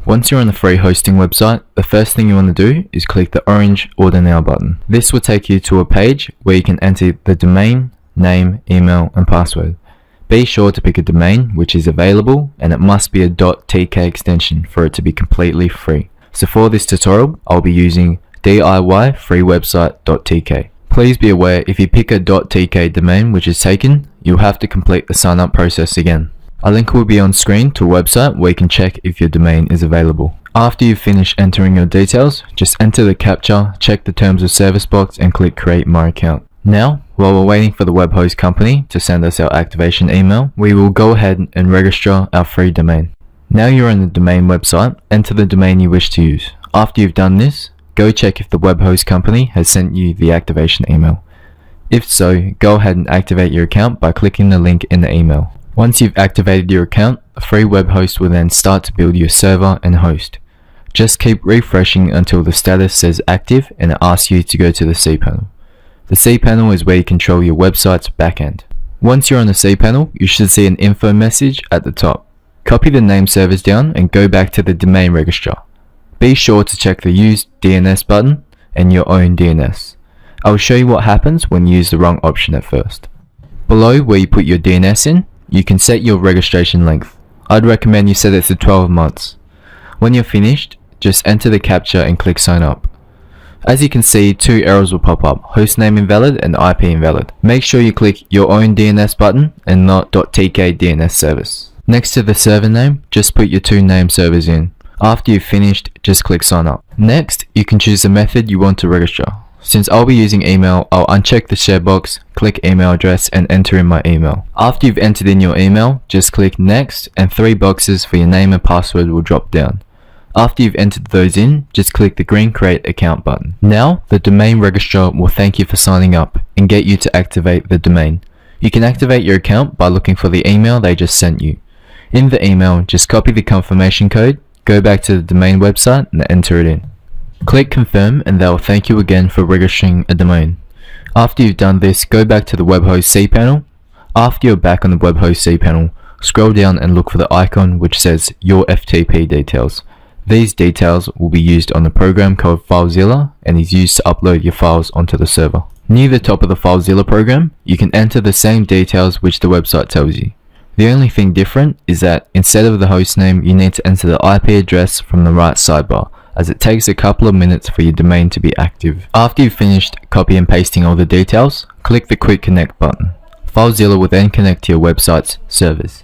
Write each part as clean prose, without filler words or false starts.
Once you're on the free hosting website, the first thing you want to do is click the orange Order Now button. This will take you to a page where you can enter the domain, name, email, and password. Be sure to pick a domain which is available, and it must be a .tk extension for it to be completely free. So for this tutorial, I'll be using DIY free website.tk. Please be aware, if you pick a .tk domain which is taken, you'll have to complete the sign up process again. A link will be on screen to a website where you can check if your domain is available. After you finish entering your details, just enter the CAPTCHA, check the terms of service box, and click create my account. Now, while we're waiting for the web host company to send us our activation email, we will go ahead and register our free domain. Now you're on the domain website, enter the domain you wish to use. After you've done this, go check if the web host company has sent you the activation email. If so, go ahead and activate your account by clicking the link in the email. Once you've activated your account, a free web host will then start to build your server and host. Just keep refreshing until the status says active and it asks you to go to the cPanel. The cPanel is where you control your website's backend. Once you're on the cPanel, you should see an info message at the top. Copy the name servers down and go back to the domain registrar. Be sure to check the Use DNS button and your own DNS. I will show you what happens when you use the wrong option at first. Below where you put your DNS in, you can set your registration length. I'd recommend you set it to 12 months. When you're finished, just enter the CAPTCHA and click sign up. As you can see, two errors will pop up, hostname invalid and IP invalid. Make sure you click your own DNS button and not .tk DNS service. Next to the server name, just put your two name servers in. After you've finished, just click sign up. Next, you can choose the method you want to register. Since I'll be using email, I'll uncheck the share box, click email address, and enter in my email. After you've entered in your email, just click next and 3 boxes for your name and password will drop down. After you've entered those in, just click the green create account button. Now, the domain registrar will thank you for signing up and get you to activate the domain. You can activate your account by looking for the email they just sent you. In the email, just copy the confirmation code, go back to the domain website and enter it in. Click confirm and they'll thank you again for registering a domain. After you've done this, go back to the web host cPanel. After you're back on the web host cPanel, scroll down and look for the icon which says your FTP details. These details will be used on the program called FileZilla and is used to upload your files onto the server. Near the top of the FileZilla program, you can enter the same details which the website tells you. The only thing different is that instead of the hostname, you need to enter the IP address from the right sidebar, as it takes a couple of minutes for your domain to be active. After you've finished copy and pasting all the details, click the Quick Connect button. FileZilla will then connect to your website's servers.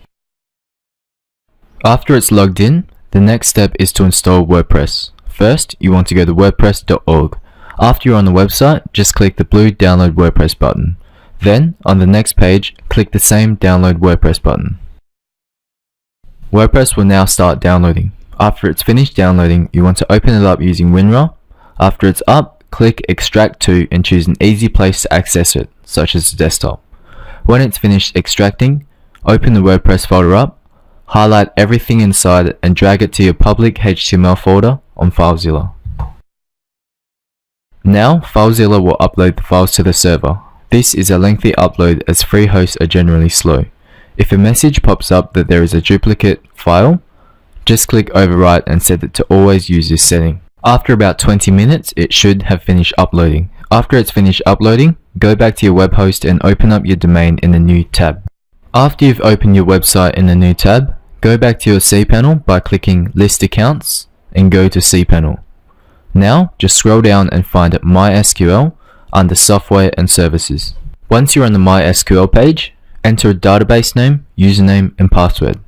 After it's logged in, the next step is to install WordPress. First, you want to go to wordpress.org. After you're on the website, just click the blue Download WordPress button. Then, on the next page, click the same Download WordPress button. WordPress will now start downloading. After it's finished downloading, you want to open it up using WinRAR. After it's up, click Extract to and choose an easy place to access it, such as the desktop. When it's finished extracting, open the WordPress folder up, highlight everything inside and drag it to your public HTML folder on FileZilla. Now, FileZilla will upload the files to the server. This is a lengthy upload as free hosts are generally slow. If a message pops up that there is a duplicate file, just click overwrite and set it to always use this setting. After about 20 minutes, it should have finished uploading. After it's finished uploading, go back to your web host and open up your domain in a new tab. After you've opened your website in a new tab, go back to your cPanel by clicking List Accounts and go to cPanel. Now, just scroll down and find MySQL under Software and Services. Once you're on the MySQL page, enter a database name, username, and password.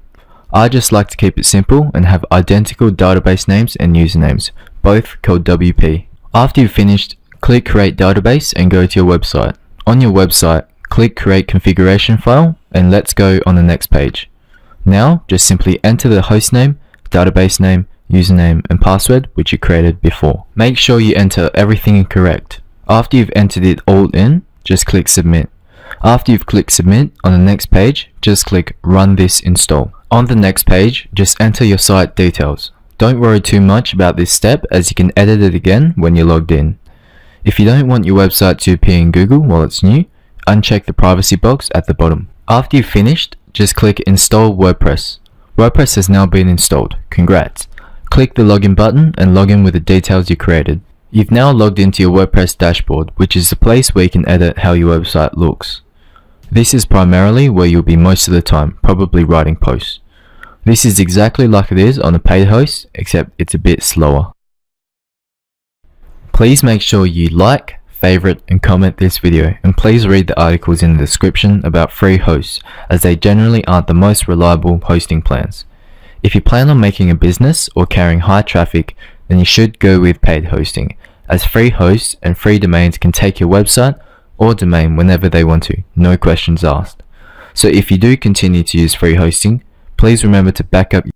I just like to keep it simple and have identical database names and usernames, both called WP. After you've finished, click Create Database and go to your website. On your website, click Create Configuration File and let's go on the next page. Now, just simply enter the hostname, database name, username, and password which you created before. Make sure you enter everything correct. After you've entered it all in, just click Submit. After you've clicked Submit, on the next page, just click Run this install. On the next page, just enter your site details. Don't worry too much about this step as you can edit it again when you're logged in. If you don't want your website to appear in Google while it's new, uncheck the privacy box at the bottom. After you've finished, just click Install WordPress. WordPress has now been installed. Congrats. Click the login button and log in with the details you created. You've now logged into your WordPress dashboard, which is the place where you can edit how your website looks. This is primarily where you'll be most of the time, probably writing posts. This is exactly like it is on a paid host, except it's a bit slower. Please make sure you like, favorite, and comment this video, and please read the articles in the description about free hosts, as they generally aren't the most reliable hosting plans. If you plan on making a business or carrying high traffic, then you should go with paid hosting, as free hosts and free domains can take your website or domain whenever they want to, no questions asked. So if you do continue to use free hosting, please remember to back up